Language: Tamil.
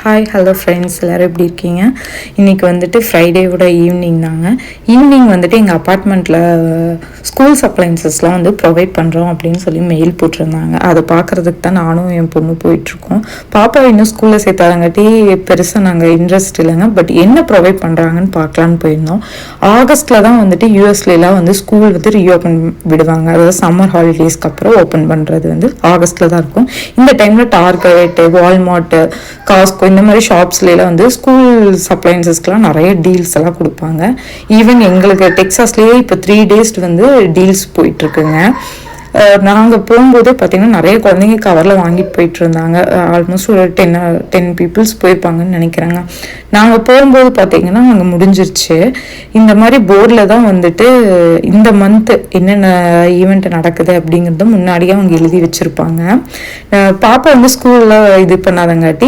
ஹாய் ஹலோ ஃப்ரெண்ட்ஸ், எல்லோரும் எப்படி இருக்கீங்க? இன்றைக்கி வந்துட்டு ஃப்ரைடேவோட ஈவினிங் தாங்க. ஈவினிங் வந்துட்டு எங்கள் அப்பார்ட்மெண்ட்டில் ஸ்கூல் சப்ளைன்சஸ்லாம் வந்து ப்ரொவைட் பண்ணுறோம் அப்படின்னு சொல்லி மெயில் போட்டிருந்தாங்க. அதை பார்க்குறதுக்கு தான் நானும் என் பொண்ணு போயிட்டுருக்கோம். பாப்பா இன்னும் ஸ்கூலில் சேர்த்தாதங்காட்டி பெருசாக நாங்கள் இன்ட்ரெஸ்ட் இல்லைங்க. பட் என்ன ப்ரொவைட் பண்ணுறாங்கன்னு பார்க்கலான்னு போயிருந்தோம். ஆகஸ்ட்டில் தான் வந்துட்டு யூஎஸ்லாம் வந்து ஸ்கூல் வந்து ரீஓப்பன் விடுவாங்க. அதாவது சம்மர் ஹாலிடேஸ்க்கு அப்புறம் ஓப்பன் பண்ணுறது வந்து ஆகஸ்ட்டில் தான் இருக்கும். இந்த டைமில் டார்கெட், வால்மார்ட்டு, காஸ்கோ இந்த மாதிரி ஷாப்ஸ்லாம் வந்து ஸ்கூல் சப்ளைன்சஸ்க்கெலாம் நிறைய டீல்ஸ் எல்லாம் கொடுப்பாங்க. ஈவன் எங்களுக்கு டெக்ஸாஸ்லேயே இப்போ 3 days வந்து டீல்ஸ் போயிட்டுருக்குங்க. நாங்கள் போகும்போதே பார்த்திங்கன்னா நிறைய குழந்தைங்க கவரில் வாங்கிட்டு போயிட்டு இருந்தாங்க. ஆல்மோஸ்ட் ஒரு 10 பீப்புள்ஸ் போயிருப்பாங்கன்னு நினைக்கிறாங்க. நாங்கள் போகும்போது பார்த்திங்கன்னா அங்கே முடிஞ்சிருச்சு. இந்த மாதிரி போர்டில் தான் வந்துட்டு இந்த மந்த்து என்னென்ன ஈவெண்ட் நடக்குது அப்படிங்கிறத முன்னாடியே அவங்க எழுதி வச்சுருப்பாங்க. பாப்பா வந்து ஸ்கூலில் இது பண்ணாதங்காட்டி